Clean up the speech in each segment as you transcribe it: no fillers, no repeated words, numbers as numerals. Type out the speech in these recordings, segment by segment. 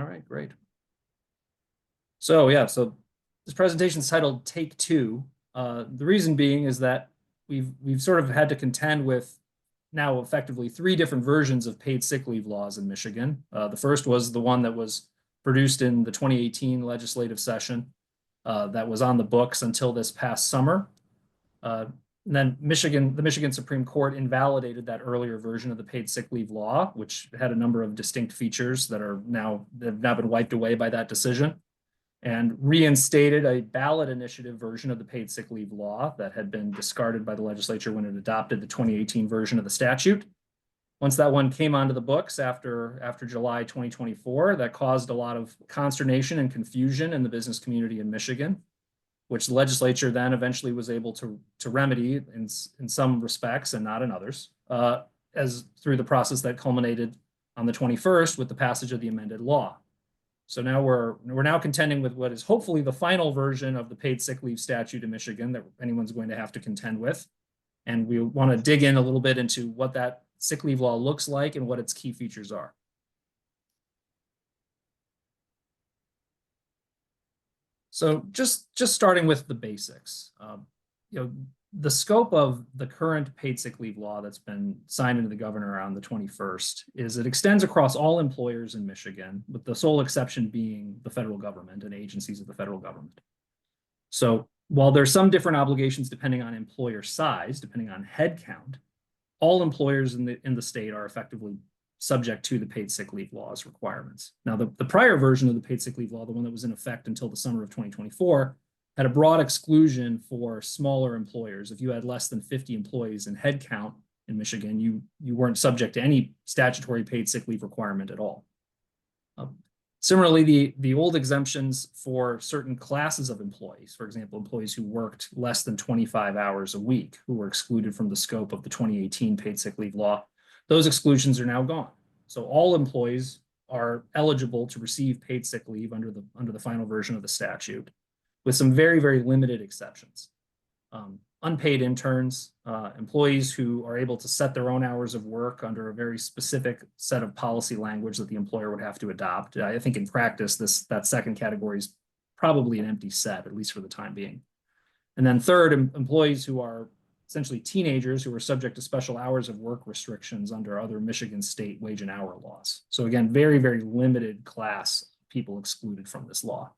right, great. So yeah, so this presentation is titled Take Two. The reason being is that we've sort of had to contend with now effectively three different versions of paid sick leave laws in Michigan. The first was the one that was produced in the 2018 legislative session that was on the books until this past summer. And then the Michigan Supreme Court invalidated that earlier version of the paid sick leave law, which had a number of distinct features that have now been wiped away by that decision, and reinstated a ballot initiative version of the paid sick leave law that had been discarded by the legislature when it adopted the 2018 version of the statute. Once that one came onto the books after July 2024, that caused a lot of consternation and confusion in the business community in Michigan, which the legislature then eventually was able to remedy in some respects and not in others, as through the process that culminated on the 21st with the passage of the amended law. So now we're now contending with what is hopefully the final version of the paid sick leave statute in Michigan that anyone's going to have to contend with. And we want to dig in a little bit into what that sick leave law looks like and what its key features are. So just starting with the basics, the scope of the current paid sick leave law that's been signed into the governor on the 21st is it extends across all employers in Michigan, with the sole exception being the federal government and agencies of the federal government. So while there's some different obligations depending on employer size, depending on head count, all employers in the state are effectively subject to the paid sick leave law's requirements. Now, the prior version of the paid sick leave law, the one that was in effect until the summer of 2024, had a broad exclusion for smaller employers. If you had less than 50 employees in head count in Michigan, you weren't subject to any statutory paid sick leave requirement at all. Similarly, the old exemptions for certain classes of employees, for example, employees who worked less than 25 hours a week, who were excluded from the scope of the 2018 paid sick leave law, those exclusions are now gone. So all employees are eligible to receive paid sick leave under the final version of the statute, with some very, very limited exceptions. Unpaid interns, employees who are able to set their own hours of work under a very specific set of policy language that the employer would have to adopt. I think in practice, that second category is probably an empty set, at least for the time being. And then third, employees who are essentially teenagers who are subject to special hours of work restrictions under other Michigan state wage and hour laws. So again, very, very limited class of people excluded from this law.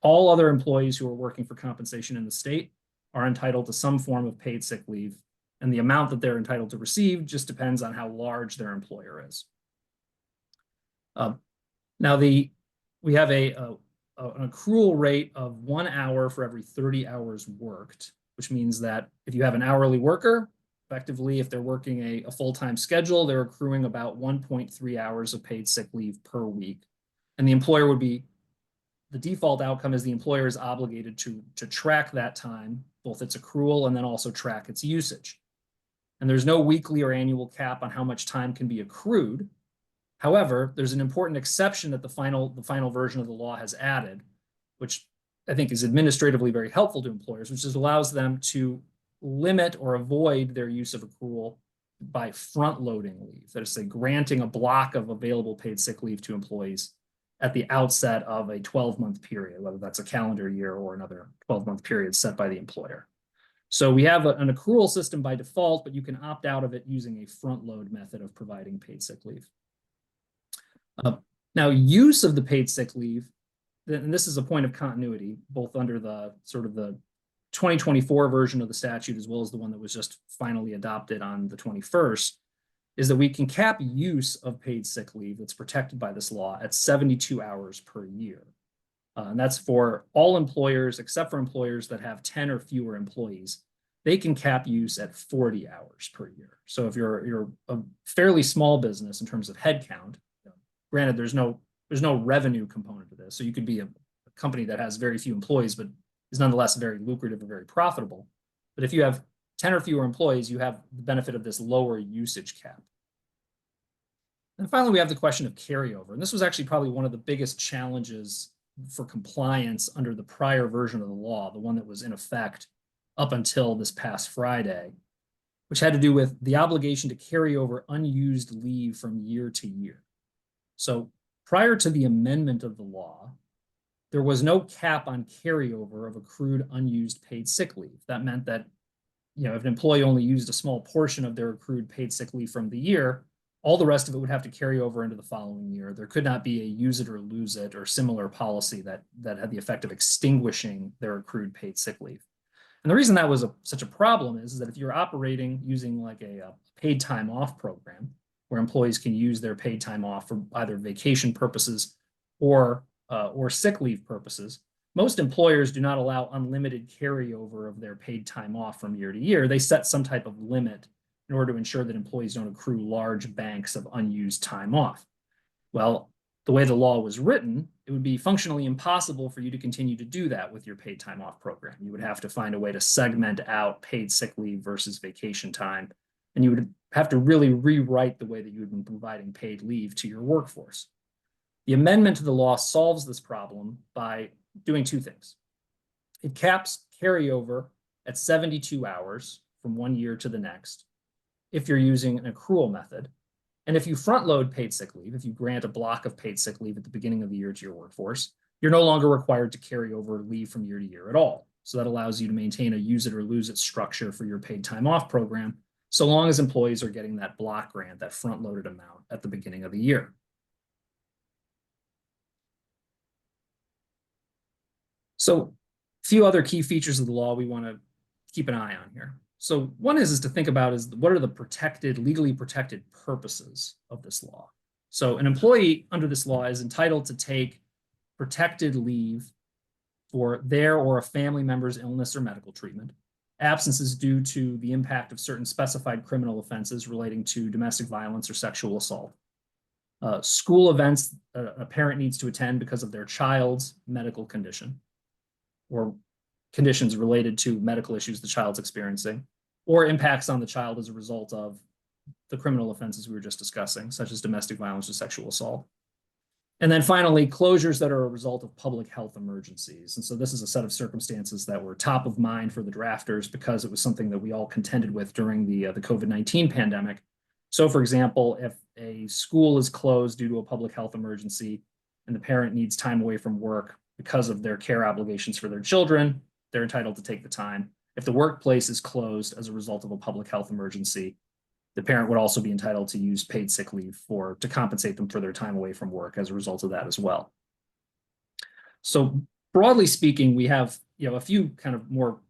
All other employees who are working for compensation in the state are entitled to some form of paid sick leave, and the amount that they're entitled to receive just depends on how large their employer is. Now, we have an accrual rate of 1 hour for every 30 hours worked, which means that if you have an hourly worker, effectively, if they're working a full-time schedule, they're accruing about 1.3 hours of paid sick leave per week. And the employer would be, the default outcome is the employer is obligated to track that time, both its accrual and then also track its usage. And there's no weekly or annual cap on how much time can be accrued. However, there's an important exception that the final version of the law has added, which I think is administratively very helpful to employers, which allows them to limit or avoid their use of accrual by front-loading leave. That is, say, granting a block of available paid sick leave to employees at the outset of a 12-month period, whether that's a calendar year or another 12-month period set by the employer. So we have an accrual system by default, but you can opt out of it using a front-load method of providing paid sick leave. Now, use of the paid sick leave, and this is a point of continuity, both under the sort of the 2024 version of the statute as well as the one that was just finally adopted on the 21st, is that we can cap use of paid sick leave that's protected by this law at 72 hours per year. And that's for all employers except for employers that have 10 or fewer employees. They can cap use at 40 hours per year. So if you're a fairly small business in terms of headcount, granted there's no revenue component to this, so you could be a company that has very few employees but is nonetheless very lucrative and very profitable. But if you have 10 or fewer employees, you have the benefit of this lower usage cap. And finally, we have the question of carryover. And this was actually probably one of the biggest challenges for compliance under the prior version of the law, the one that was in effect up until this past Friday, which had to do with the obligation to carry over unused leave from year to year. So prior to the amendment of the law, there was no cap on carryover of accrued unused paid sick leave. That meant that, if an employee only used a small portion of their accrued paid sick leave from the year, all the rest of it would have to carry over into the following year. There could not be a use it or lose it or similar policy that had the effect of extinguishing their accrued paid sick leave. And the reason that was such a problem is that if you're operating using like a paid time off program, where employees can use their paid time off for either vacation purposes or sick leave purposes, most employers do not allow unlimited carryover of their paid time off from year to year. They set some type of limit in order to ensure that employees don't accrue large banks of unused time off. Well, the way the law was written, it would be functionally impossible for you to continue to do that with your paid time off program. You would have to find a way to segment out paid sick leave versus vacation time, and you would have to really rewrite the way that you had been providing paid leave to your workforce. The amendment to the law solves this problem by doing two things. It caps carryover at 72 hours from one year to the next if you're using an accrual method. And if you front load paid sick leave, if you grant a block of paid sick leave at the beginning of the year to your workforce, you're no longer required to carry over leave from year to year at all. So that allows you to maintain a use it or lose it structure for your paid time off program, so long as employees are getting that block grant, that front loaded amount at the beginning of the year. So a few other key features of the law we want to keep an eye on here. So one is to think about what are the legally protected purposes of this law? So an employee under this law is entitled to take protected leave for their or a family member's illness or medical treatment, absences due to the impact of certain specified criminal offenses relating to domestic violence or sexual assault, school events a parent needs to attend because of their child's medical condition, or conditions related to medical issues the child's experiencing, or impacts on the child as a result of the criminal offenses we were just discussing, such as domestic violence or sexual assault. And then finally, closures that are a result of public health emergencies. And so this is a set of circumstances that were top of mind for the drafters because it was something that we all contended with during the COVID-19 pandemic. So for example, if a school is closed due to a public health emergency and the parent needs time away from work because of their care obligations for their children, they're entitled to take the time. If the workplace is closed as a result of a public health emergency, the parent would also be entitled to use paid sick leave to compensate them for their time away from work as a result of that as well. So broadly speaking, we have a few kind of more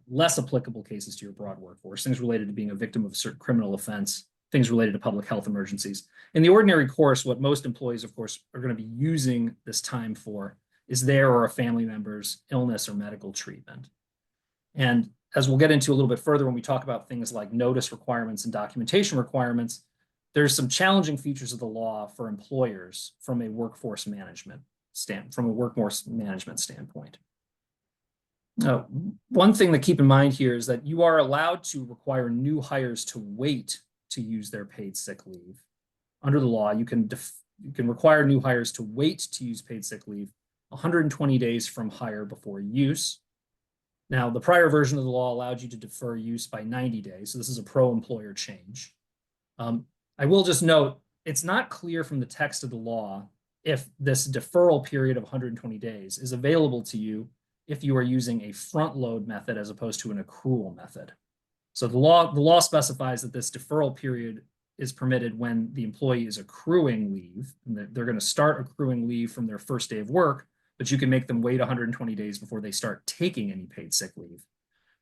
less applicable cases to your broad workforce, things related to being a victim of a certain criminal offense, things related to public health emergencies. In the ordinary course, what most employees, of course, are going to be using this time for is their or a family member's illness or medical treatment. And as we'll get into a little bit further when we talk about things like notice requirements and documentation requirements, there's some challenging features of the law for employers from a workforce management standpoint. One thing to keep in mind here is that you are allowed to require new hires to wait to use their paid sick leave. Under the law, you can require new hires to wait to use paid sick leave 120 days from hire before use. Now, the prior version of the law allowed you to defer use by 90 days, so this is a pro-employer change. I will just note, it's not clear from the text of the law if this deferral period of 120 days is available to you if you are using a front load method as opposed to an accrual method. So the law specifies that this deferral period is permitted when the employee is accruing leave, and they're going to start accruing leave from their first day of work, but you can make them wait 120 days before they start taking any paid sick leave.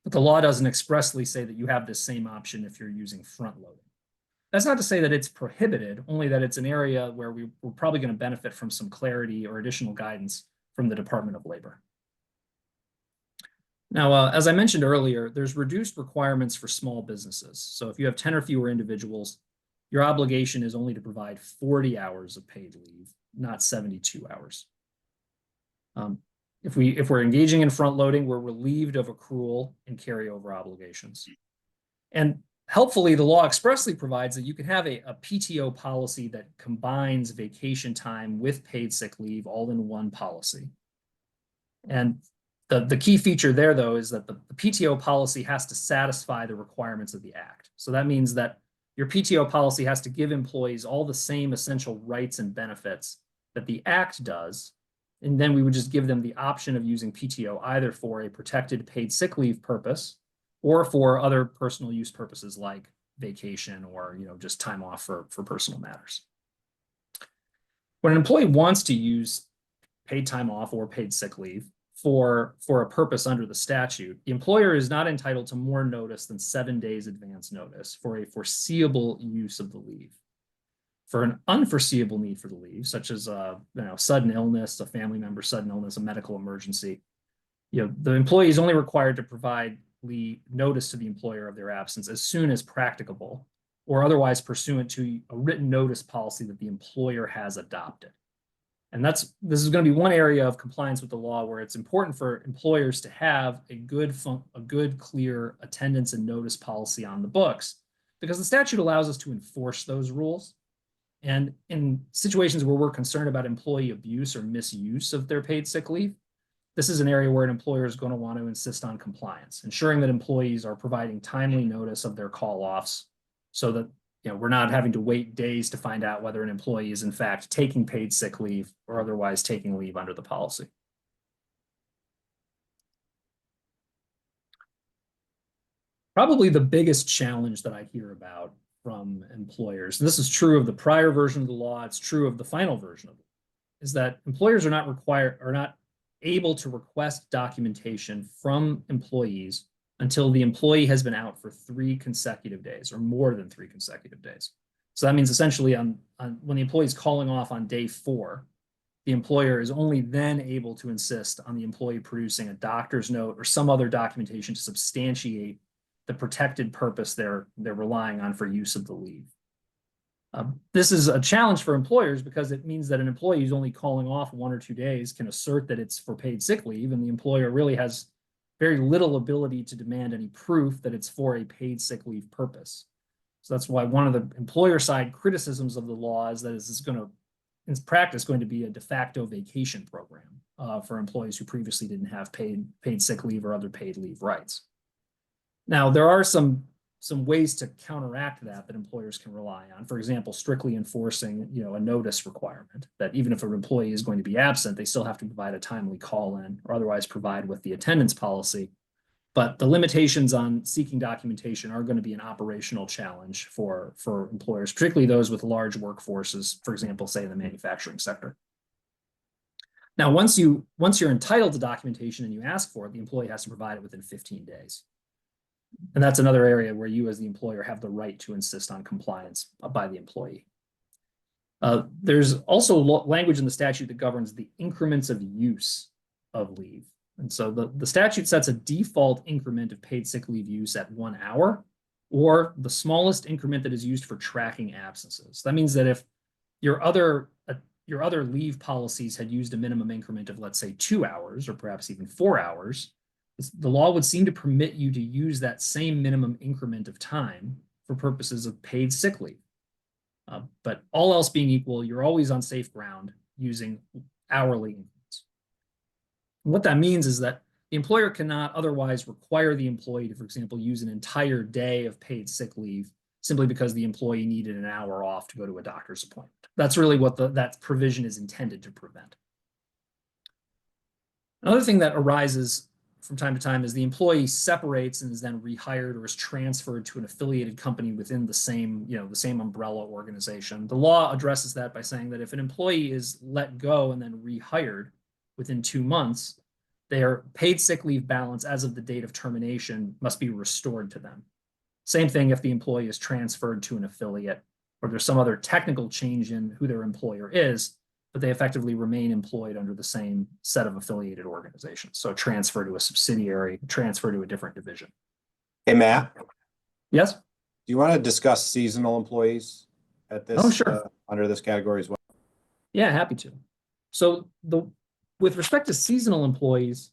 But the law doesn't expressly say that you have this same option if you're using front loading. That's not to say that it's prohibited, only that it's an area where we're probably going to benefit from some clarity or additional guidance from the Department of Labor. Now, as I mentioned earlier, there's reduced requirements for small businesses. So if you have 10 or fewer individuals, your obligation is only to provide 40 hours of paid leave, not 72 hours. If we're engaging in front loading, we're relieved of accrual and carryover obligations. And helpfully, the law expressly provides that you can have a PTO policy that combines vacation time with paid sick leave all in one policy. And the key feature there, though, is that the PTO policy has to satisfy the requirements of the Act. So that means that your PTO policy has to give employees all the same essential rights and benefits that the Act does, and then we would just give them the option of using PTO either for a protected paid sick leave purpose or for other personal use purposes like vacation or just time off for personal matters. When an employee wants to use paid time off or paid sick leave for a purpose under the statute, the employer is not entitled to more notice than 7 days advance notice for a foreseeable use of the leave. For an unforeseeable need for the leave, such as sudden illness, a family member sudden illness, a medical emergency, the employee is only required to provide notice to the employer of their absence as soon as practicable, or otherwise pursuant to a written notice policy that the employer has adopted. And this is going to be one area of compliance with the law where it's important for employers to have a good, clear attendance and notice policy on the books, because the statute allows us to enforce those rules. And in situations where we're concerned about employee abuse or misuse of their paid sick leave, this is an area where an employer is going to want to insist on compliance, ensuring that employees are providing timely notice of their call-offs so that we're not having to wait days to find out whether an employee is in fact taking paid sick leave or otherwise taking leave under the policy. Probably the biggest challenge that I hear about from employers, and this is true of the prior version of the law, it's true of the final version of it, is that employers are not able to request documentation from employees until the employee has been out for 3 consecutive days or more than 3 consecutive days. So that means essentially when the employee is calling off on day 4, the employer is only then able to insist on the employee producing a doctor's note or some other documentation to substantiate the protected purpose they're relying on for use of the leave. This is a challenge for employers because it means that an employee who's only calling off 1 or 2 days can assert that it's for paid sick leave, and the employer really has very little ability to demand any proof that it's for a paid sick leave purpose. So that's why one of the employer side criticisms of the law is that this is going to, in practice, going to be a de facto vacation program for employees who previously didn't have paid sick leave or other paid leave rights. Now, there are some ways to counteract that employers can rely on. For example, strictly enforcing, a notice requirement that even if an employee is going to be absent, they still have to provide a timely call-in or otherwise provide with the attendance policy. But the limitations on seeking documentation are going to be an operational challenge for employers, particularly those with large workforces, for example, say in the manufacturing sector. Now, once you're entitled to documentation and you ask for it, the employee has to provide it within 15 days. And that's another area where you as the employer have the right to insist on compliance by the employee. There's also language in the statute that governs the increments of use of leave. And so the statute sets a default increment of paid sick leave use at 1 hour, or the smallest increment that is used for tracking absences. That means that if your other leave policies had used a minimum increment of, let's say, 2 hours, or perhaps even 4 hours, the law would seem to permit you to use that same minimum increment of time for purposes of paid sick leave. But all else being equal, you're always on safe ground using hourly increments. What that means is that the employer cannot otherwise require the employee to, for example, use an entire day of paid sick leave simply because the employee needed an hour off to go to a doctor's appointment. That's really what that provision is intended to prevent. Another thing that arises from time to time is the employee separates and is then rehired or is transferred to an affiliated company within the same umbrella organization. The law addresses that by saying that if an employee is let go and then rehired within 2 months, their paid sick leave balance as of the date of termination must be restored to them. Same thing if the employee is transferred to an affiliate or there's some other technical change in who their employer is, but they effectively remain employed under the same set of affiliated organizations. So transfer to a subsidiary, transfer to a different division. Hey, Matt. Yes? Do you want to discuss seasonal employees at this sure. Under this category as well? Yeah, happy to. So with respect to seasonal employees,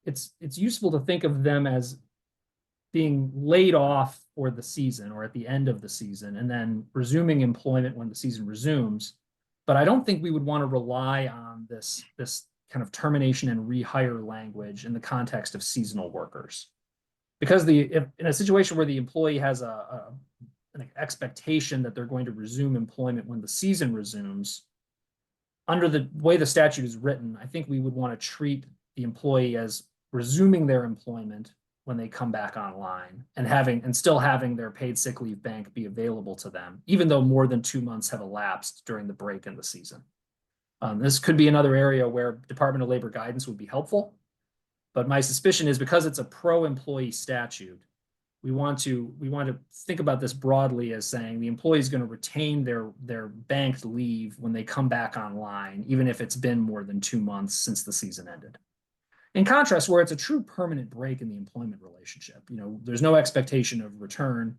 it's useful to think of them as being laid off for the season or at the end of the season and then resuming employment when the season resumes. But I don't think we would want to rely on this kind of termination and rehire language in the context of seasonal workers. Because in a situation where the employee has an expectation that they're going to resume employment when the season resumes, under the way the statute is written, I think we would want to treat the employee as resuming their employment when they come back online and still having their paid sick leave bank be available to them, even though more than 2 months have elapsed during the break in the season. This could be another area where Department of Labor guidance would be helpful. But my suspicion is because it's a pro-employee statute, we want to think about this broadly as saying the employee is going to retain their banked leave when they come back online, even if it's been more than 2 months since the season ended. In contrast, where it's a true permanent break in the employment relationship, there's no expectation of return.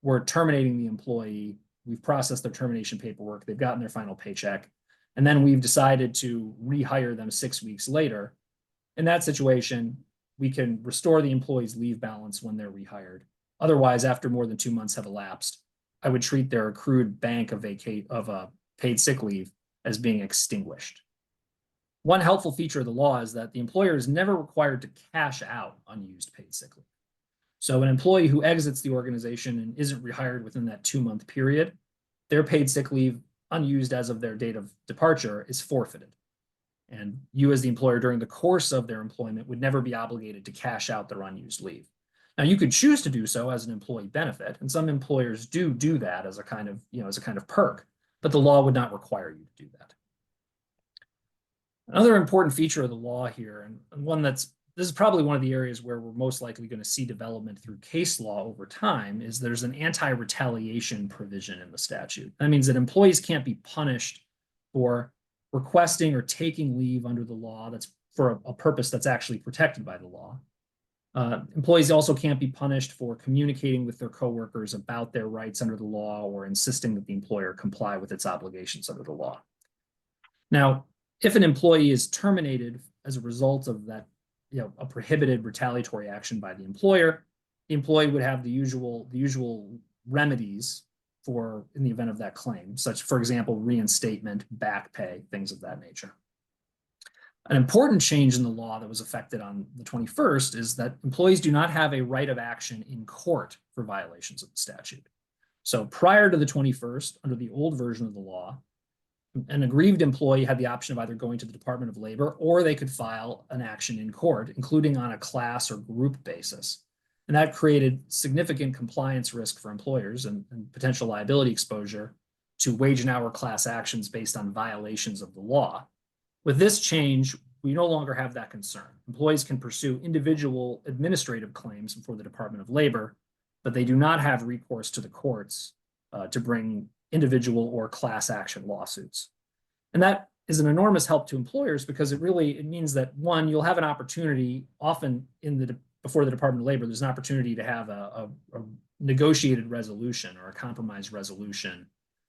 We're terminating the employee. We've processed their termination paperwork. They've gotten their final paycheck. And then we've decided to rehire them 6 weeks later. In that situation, we can restore the employee's leave balance when they're rehired. Otherwise, after more than 2 months have elapsed, I would treat their accrued bank of paid sick leave as being extinguished. One helpful feature of the law is that the employer is never required to cash out unused paid sick leave. So an employee who exits the organization and isn't rehired within that 2-month period, their paid sick leave unused as of their date of departure is forfeited. And you as the employer during the course of their employment would never be obligated to cash out their unused leave. Now you could choose to do so as an employee benefit, and some employers do that as a kind of perk, but the law would not require you to do that. Another important feature of the law here, and one this is probably one of the areas where we're most likely going to see development through case law over time, is there's an anti-retaliation provision in the statute. That means that employees can't be punished for requesting or taking leave under the law that's for a purpose that's actually protected by the law. Employees also can't be punished for communicating with their coworkers about their rights under the law or insisting that the employer comply with its obligations under the law. Now, if an employee is terminated as a result of that, a prohibited retaliatory action by the employer, the employee would have the usual remedies in the event of that claim, such, for example, reinstatement, back pay, things of that nature. An important change in the law that was effected on the 21st is that employees do not have a right of action in court for violations of the statute. So prior to the 21st, under the old version of the law, an aggrieved employee had the option of either going to the Department of Labor or they could file an action in court, including on a class or group basis. And that created significant compliance risk for employers and potential liability exposure to wage and hour class actions based on violations of the law. With this change, we no longer have that concern. Employees can pursue individual administrative claims before the Department of Labor, but they do not have recourse to the courts to bring individual or class action lawsuits. And that is an enormous help to employers because it means that, one, you'll have an opportunity often before the Department of Labor, there's an opportunity to have a negotiated resolution or a compromise resolution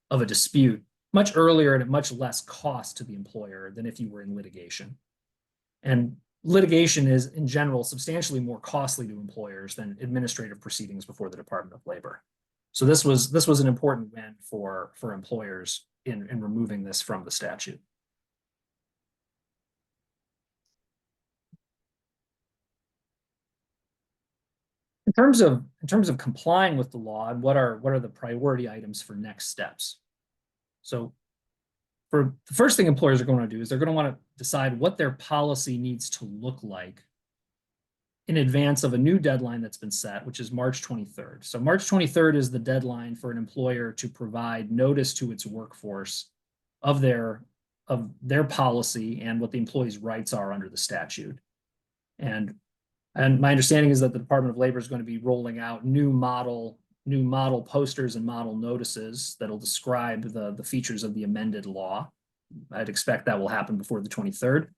of a dispute much earlier and at much less cost to the employer than if you were in litigation. And litigation is, in general, substantially more costly to employers than administrative proceedings before the Department of Labor. So this was an important win for employers in removing this from the statute. In terms of complying with the law, and what are the priority items for next steps? So for the first thing employers are going to do is they're going to want to decide what their policy needs to look like in advance of a new deadline that's been set, which is March 23rd. So March 23rd is the deadline for an employer to provide notice to its workforce of their policy and what the employee's rights are under the statute. And my understanding is that the Department of Labor is going to be rolling out new model posters and model notices that'll describe the features of the amended law. I'd expect that will happen before the 23rd.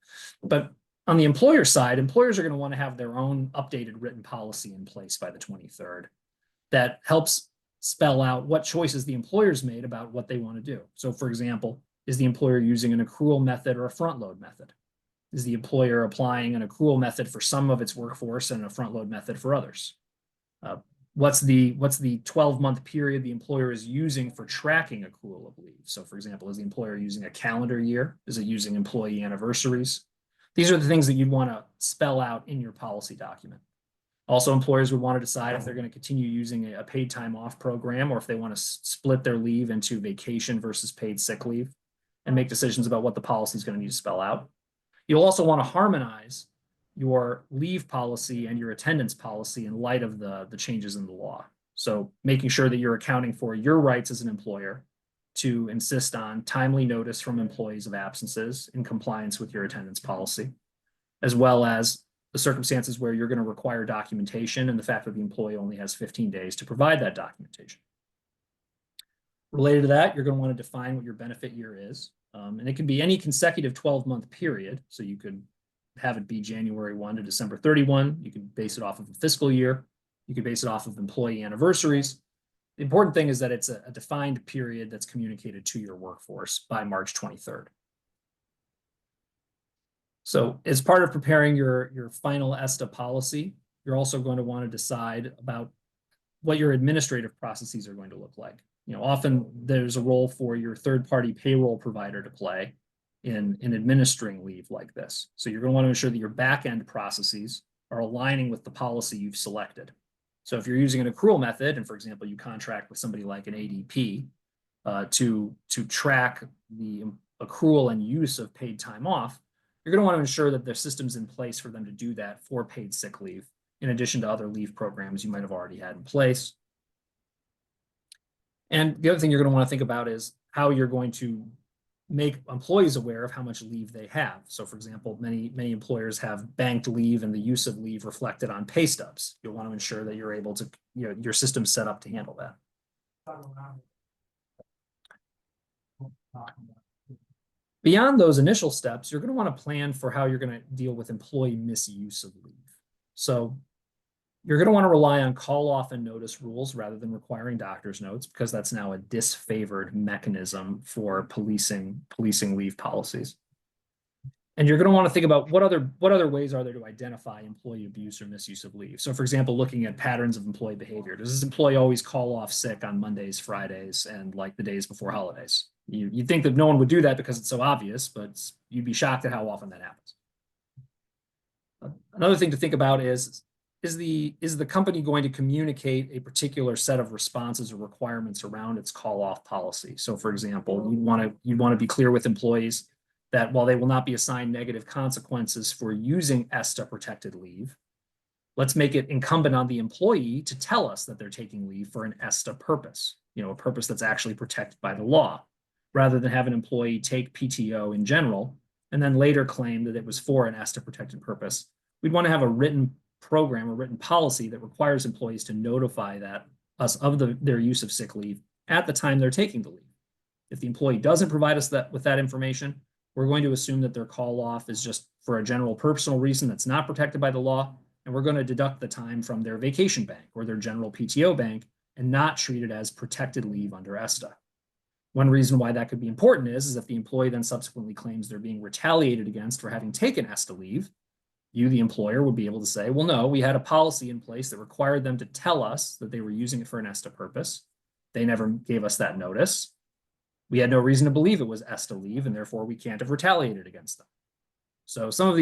But on the employer side, employers are going to want to have their own updated written policy in place by the 23rd that helps spell out what choices the employer's made about what they want to do. So, for example, is the employer using an accrual method or a front load method? Is the employer applying an accrual method for some of its workforce and a front load method for others? What's the 12-month period the employer is using for tracking accrual of leave? So, for example, is the employer using a calendar year? Is it using employee anniversaries? These are the things that you'd want to spell out in your policy document. Also, employers would want to decide if they're going to continue using a paid time off program or if they want to split their leave into vacation versus paid sick leave. and make decisions about what the policy is going to need to spell out. You'll also want to harmonize your leave policy and your attendance policy in light of the changes in the law. So making sure that you're accounting for your rights as an employer to insist on timely notice from employees of absences in compliance with your attendance policy, as well as the circumstances where you're going to require documentation and the fact that the employee only has 15 days to provide that documentation. Related to that, you're going to want to define what your benefit year is. And it can be any consecutive 12-month period. So you could have it be January 1 to December 31. You can base it off of a fiscal year. You could base it off of employee anniversaries. The important thing is that it's a defined period that's communicated to your workforce by March 23rd. So as part of preparing your final ESTA policy, you're also going to want to decide about what your administrative processes are going to look like. Often there's a role for your third-party payroll provider to play in administering leave like this. So you're going to want to ensure that your back-end processes are aligning with the policy you've selected. So if you're using an accrual method, and for example, you contract with somebody like an ADP to track the accrual and use of paid time off, you're going to want to ensure that there's systems in place for them to do that for paid sick leave, in addition to other leave programs you might have already had in place. And the other thing you're going to want to think about is how you're going to make employees aware of how much leave they have. So for example, many employers have banked leave and the use of leave reflected on pay stubs. You'll want to ensure that you're able to, your system's set up to handle that. Beyond those initial steps, you're going to want to plan for how you're going to deal with employee misuse of leave. So you're going to want to rely on call off and notice rules rather than requiring doctor's notes, because that's now a disfavored mechanism for policing leave policies. And you're going to want to think about what other ways are there to identify employee abuse or misuse of leave. So for example, looking at patterns of employee behavior. Does this employee always call off sick on Mondays, Fridays, and like the days before holidays? You'd think that no one would do that because it's so obvious, but you'd be shocked at how often that happens. Another thing to think about is the company going to communicate a particular set of responses or requirements around its call-off policy? So for example, you'd want to be clear with employees that while they will not be assigned negative consequences for using ESTA protected leave, let's make it incumbent on the employee to tell us that they're taking leave for an ESTA purpose, a purpose that's actually protected by the law, rather than have an employee take PTO in general and then later claim that it was for an ESTA protected purpose. We'd want to have a written program or written policy that requires employees to notify us of their use of sick leave at the time they're taking the leave. If the employee doesn't provide us with that information, we're going to assume that their call off is just for a general personal reason that's not protected by the law, and we're going to deduct the time from their vacation bank or their general PTO bank and not treat it as protected leave under ESTA. One reason why that could be important is if the employee then subsequently claims they're being retaliated against for having taken ESTA leave, you, the employer, would be able to say, well, no, we had a policy in place that required them to tell us that they were using it for an ESTA purpose. They never gave us that notice. We had no reason to believe it was ESTA leave, and therefore we can't have retaliated against them. So some of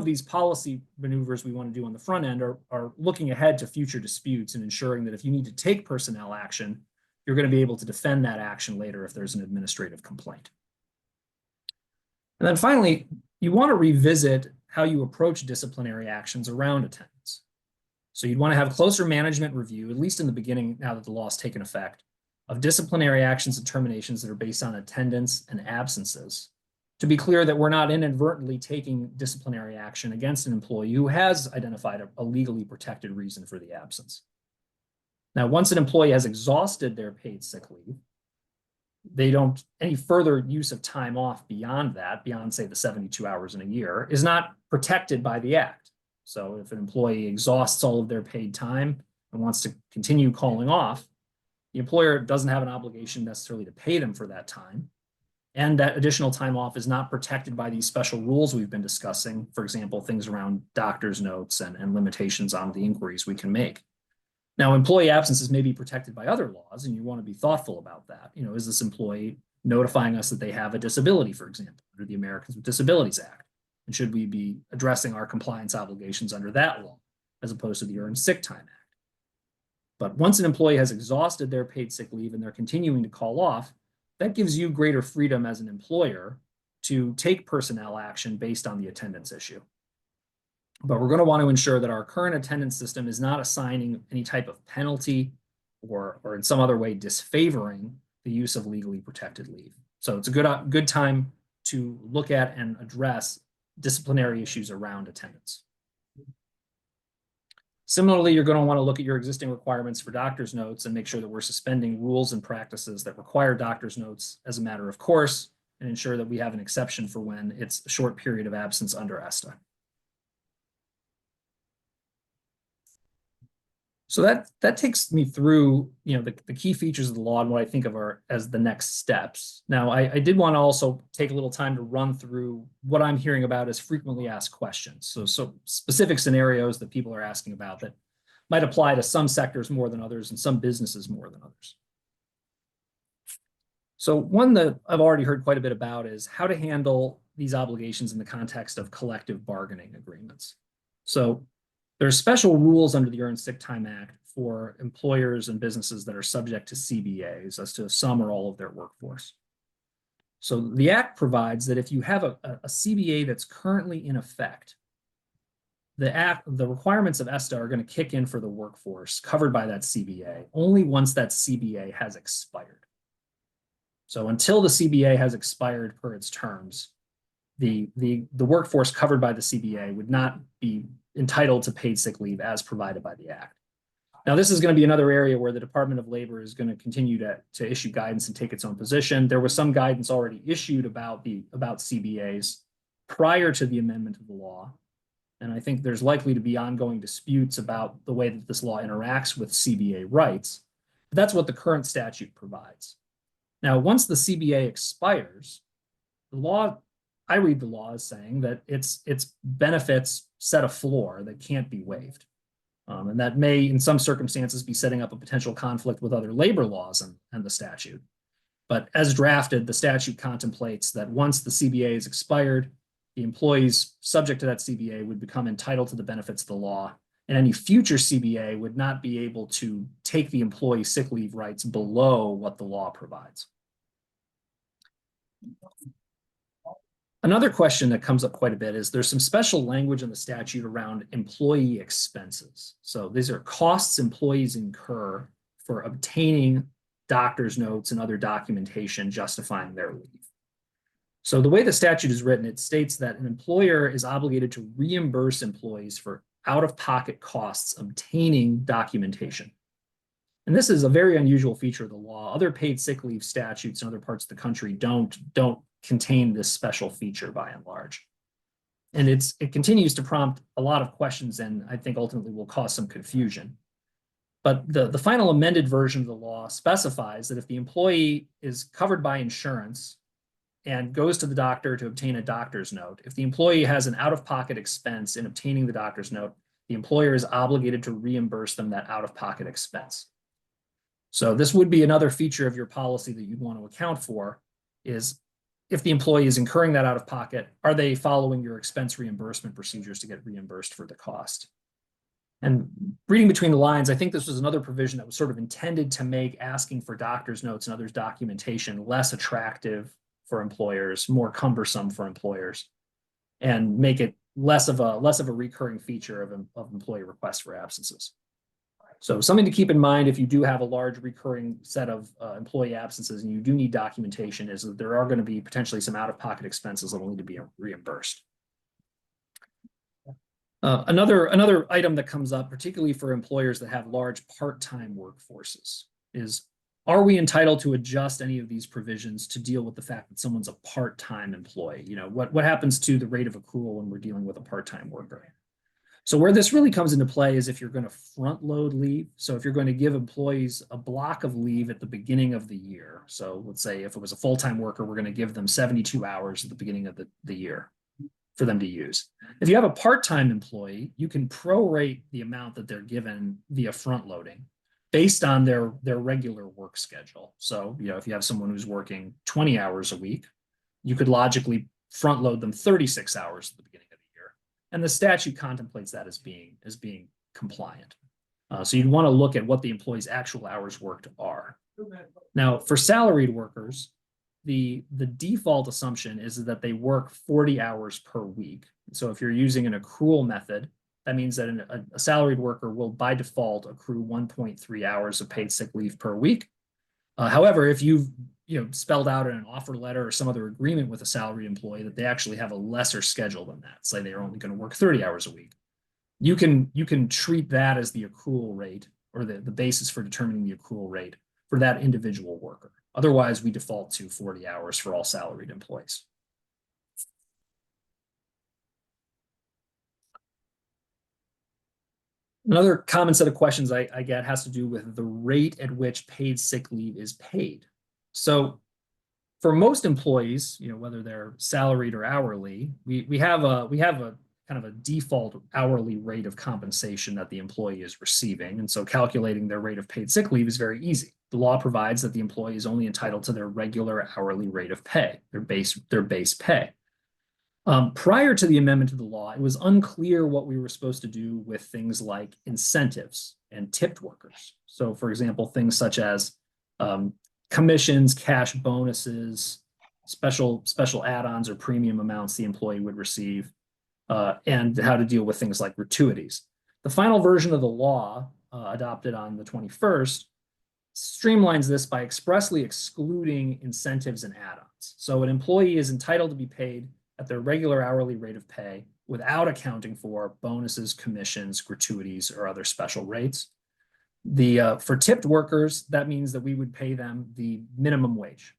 these policy maneuvers we want to do on the front end are looking ahead to future disputes and ensuring that if you need to take personnel action, you're going to be able to defend that action later if there's an administrative complaint. And then finally, you want to revisit how you approach disciplinary actions around attendance. So you'd want to have closer management review, at least in the beginning, now that the law has taken effect, of disciplinary actions and terminations that are based on attendance and absences, to be clear that we're not inadvertently taking disciplinary action against an employee who has identified a legally protected reason for the absence. Now, once an employee has exhausted their paid sick leave, any further use of time off beyond that, beyond say the 72 hours in a year, is not protected by the act. So if an employee exhausts all of their paid time and wants to continue calling off, the employer doesn't have an obligation necessarily to pay them for that time. And that additional time off is not protected by these special rules we've been discussing. For example, things around doctor's notes and limitations on the inquiries we can make. Now, employee absences may be protected by other laws, and you want to be thoughtful about that. Is this employee notifying us that they have a disability, for example, under the Americans with Disabilities Act? And should we be addressing our compliance obligations under that law, as opposed to the Earned Sick Time Act? But once an employee has exhausted their paid sick leave and they're continuing to call off, that gives you greater freedom as an employer to take personnel action based on the attendance issue. But we're going to want to ensure that our current attendance system is not assigning any type of penalty or in some other way disfavoring the use of legally protected leave. So it's a good time to look at and address disciplinary issues around attendance. Similarly, you're going to want to look at your existing requirements for doctor's notes and make sure that we're suspending rules and practices that require doctor's notes as a matter of course, and ensure that we have an exception for when it's a short period of absence under ESTA. So that takes me through, the key features of the law and what I think of as the next steps. Now, I did want to also take a little time to run through what I'm hearing about as frequently asked questions. So specific scenarios that people are asking about that might apply to some sectors more than others and some businesses more than others. So one that I've already heard quite a bit about is how to handle these obligations in the context of collective bargaining agreements. So there are special rules under the Earned Sick Time Act for employers and businesses that are subject to CBAs as to some or all of their workforce. So the Act provides that if you have a CBA that's currently in effect, the requirements of ESTA are going to kick in for the workforce covered by that CBA only once that CBA has expired. So until the CBA has expired per its terms, the workforce covered by the CBA would not be entitled to paid sick leave as provided by the Act. Now, this is going to be another area where the Department of Labor is going to continue to issue guidance and take its own position. There was some guidance already issued about CBAs prior to the amendment of the law. And I think there's likely to be ongoing disputes about the way that this law interacts with CBA rights. But that's what the current statute provides. Now, once the CBA expires, I read the law as saying that its benefits set a floor that can't be waived. And that may, in some circumstances, be setting up a potential conflict with other labor laws and the statute. But as drafted, the statute contemplates that once the CBA is expired, the employees subject to that CBA would become entitled to the benefits of the law, and any future CBA would not be able to take the employee sick leave rights below what the law provides. Another question that comes up quite a bit is there's some special language in the statute around employee expenses. So these are costs employees incur for obtaining doctor's notes and other documentation justifying their leave. So the way the statute is written, it states that an employer is obligated to reimburse employees for out-of-pocket costs obtaining documentation. And this is a very unusual feature of the law. Other paid sick leave statutes in other parts of the country don't contain this special feature by and large. And it continues to prompt a lot of questions and I think ultimately will cause some confusion. But the final amended version of the law specifies that if the employee is covered by insurance and goes to the doctor to obtain a doctor's note, if the employee has an out-of-pocket expense in obtaining the doctor's note, the employer is obligated to reimburse them that out-of-pocket expense. So this would be another feature of your policy that you'd want to account for is if the employee is incurring that out of pocket, are they following your expense reimbursement procedures to get reimbursed for the cost? And reading between the lines, I think this was another provision that was sort of intended to make asking for doctor's notes and others documentation less attractive for employers, more cumbersome for employers, and make it less of a recurring feature of employee requests for absences. So something to keep in mind if you do have a large recurring set of employee absences and you do need documentation is that there are going to be potentially some out-of-pocket expenses that will need to be reimbursed. Another item that comes up, particularly for employers that have large part-time workforces, is are we entitled to adjust any of these provisions to deal with the fact that someone's a part-time employee? What happens to the rate of accrual when we're dealing with a part-time worker? So where this really comes into play is if you're going to front load leave. So if you're going to give employees a block of leave at the beginning of the year. So let's say if it was a full-time worker, we're going to give them 72 hours at the beginning of the year for them to use. If you have a part-time employee, you can prorate the amount that they're given via front loading based on their regular work schedule. So, if you have someone who's working 20 hours a week, you could logically front load them 36 hours at the beginning. And the statute contemplates that as being compliant. So you'd want to look at what the employee's actual hours worked are. Now, for salaried workers, the default assumption is that they work 40 hours per week. So if you're using an accrual method, that means that a salaried worker will by default accrue 1.3 hours of paid sick leave per week. However, if you've spelled out in an offer letter or some other agreement with a salaried employee that they actually have a lesser schedule than that, say they're only going to work 30 hours a week, you can treat that as the accrual rate or the basis for determining the accrual rate for that individual worker. Otherwise, we default to 40 hours for all salaried employees. Another common set of questions I get has to do with the rate at which paid sick leave is paid. So for most employees, whether they're salaried or hourly, we have a kind of a default hourly rate of compensation that the employee is receiving. And so calculating their rate of paid sick leave is very easy. The law provides that the employee is only entitled to their regular hourly rate of pay, their base pay. Prior to the amendment to the law, it was unclear what we were supposed to do with things like incentives and tipped workers. So, for example, things such as commissions, cash bonuses, special add-ons or premium amounts the employee would receive, and how to deal with things like gratuities. The final version of the law, adopted on the 21st, streamlines this by expressly excluding incentives and add-ons. So an employee is entitled to be paid at their regular hourly rate of pay without accounting for bonuses, commissions, gratuities, or other special rates. For tipped workers, that means that we would pay them the minimum wage,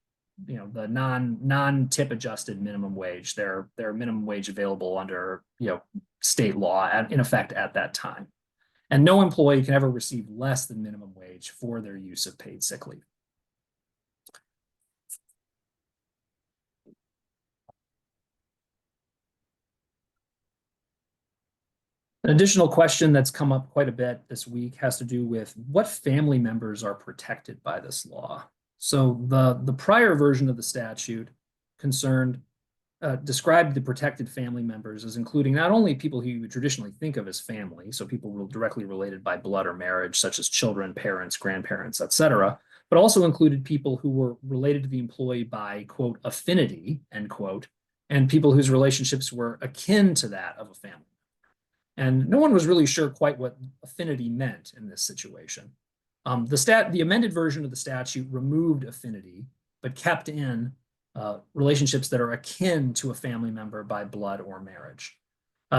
the non-tip adjusted minimum wage, their minimum wage available under state law in effect at that time. And no employee can ever receive less than minimum wage for their use of paid sick leave. An additional question that's come up quite a bit this week has to do with what family members are protected by this law. So the prior version of the statute described the protected family members as including not only people who you would traditionally think of as family, so people directly related by blood or marriage, such as children, parents, grandparents, etc., but also included people who were related to the employee by, quote, affinity, end quote, and people whose relationships were akin to that of a family. And no one was really sure quite what affinity meant in this situation. The amended version of the statute removed affinity, but kept in relationships that are akin to a family member by blood or marriage.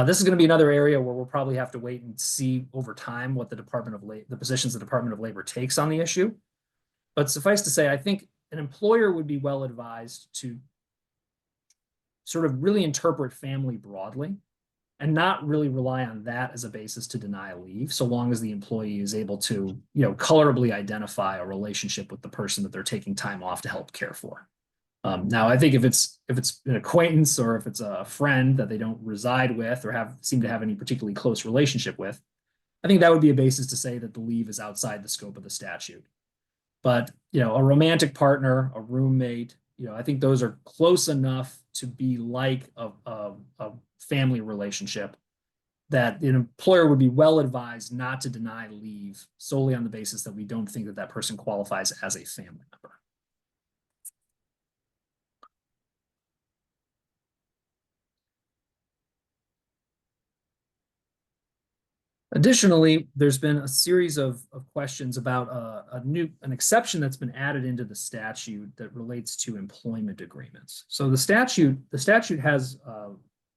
This is going to be another area where we'll probably have to wait and see over time what the positions the Department of Labor takes on the issue. But suffice to say, I think an employer would be well advised to sort of really interpret family broadly and not really rely on that as a basis to deny leave, so long as the employee is able to, colorably identify a relationship with the person that they're taking time off to help care for. Now, I think if it's an acquaintance or if it's a friend that they don't reside with or seem to have any particularly close relationship with, I think that would be a basis to say that the leave is outside the scope of the statute. But a romantic partner, a roommate, I think those are close enough to be like a family relationship that an employer would be well advised not to deny leave solely on the basis that we don't think that that person qualifies as a family member. Additionally, there's been a series of questions about an exception that's been added into the statute that relates to employment agreements. So the statute has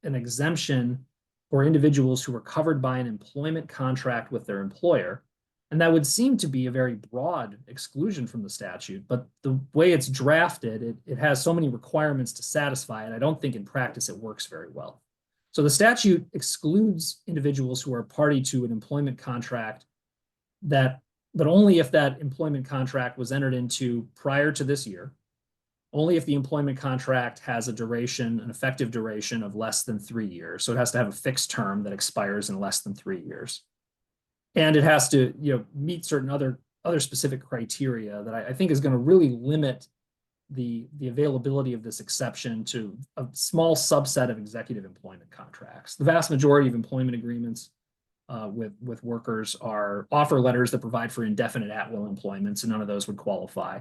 an exemption for individuals who are covered by an employment contract with their employer, and that would seem to be a very broad exclusion from the statute. But the way it's drafted, it has so many requirements to satisfy it. I don't think in practice it works very well. So the statute excludes individuals who are party to an employment contract but only if that employment contract was entered into prior to this year, only if the employment contract has an effective duration of less than 3 years. So it has to have a fixed term that expires in less than 3 years. And it has to, meet certain other specific criteria that I think is going to really limit the availability of this exception to a small subset of executive employment contracts. The vast majority of employment agreements with workers are offer letters that provide for indefinite at-will employment, so none of those would qualify.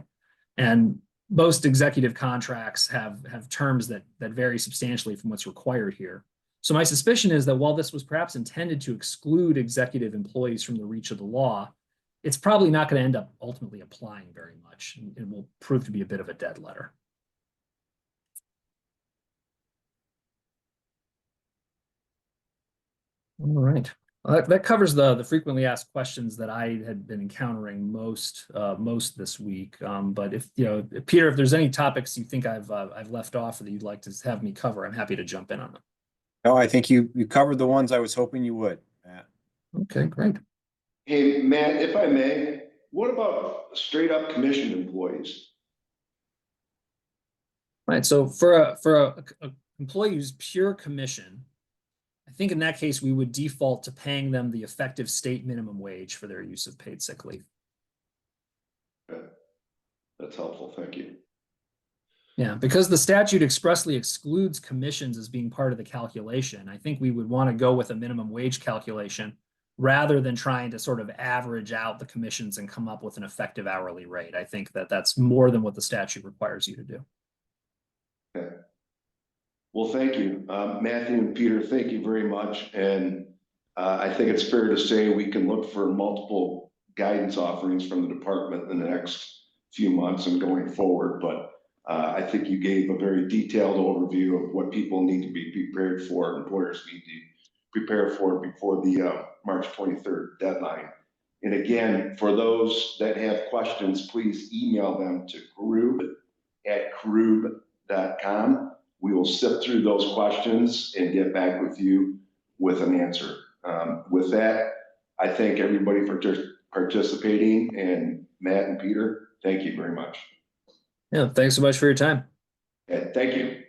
And most executive contracts have terms that vary substantially from what's required here. So my suspicion is that while this was perhaps intended to exclude executive employees from the reach of the law, it's probably not going to end up ultimately applying very much, and will prove to be a bit of a dead letter. All right. That covers the frequently asked questions that I had been encountering most this week. But if Peter, if there's any topics you think I've left off or that you'd like to have me cover, I'm happy to jump in on them. No, I think you covered the ones I was hoping you would, Matt. Okay, great. Hey, Matt, if I may, what about straight up commissioned employees? Right. So for a employee who's pure commission, I think in that case we would default to paying them the effective state minimum wage for their use of paid sick leave. Okay. That's helpful. Thank you. Yeah, because the statute expressly excludes commissions as being part of the calculation, I think we would want to go with a minimum wage calculation rather than trying to sort of average out the commissions and come up with an effective hourly rate. I think that that's more than what the statute requires you to do. Okay. Well, thank you, Matthew and Peter. Thank you very much. And I think it's fair to say we can look for multiple guidance offerings from the department in the next few months and going forward. But I think you gave a very detailed overview of what people need to be prepared for, employers need to prepare for before the March 23rd deadline. And again, for those that have questions, please email them to karoub@karoub.com. We will sift through those questions and get back with you with an answer. With that, I thank everybody for participating, and Matt and Peter, thank you very much. Yeah, thanks so much for your time. Okay, thank you.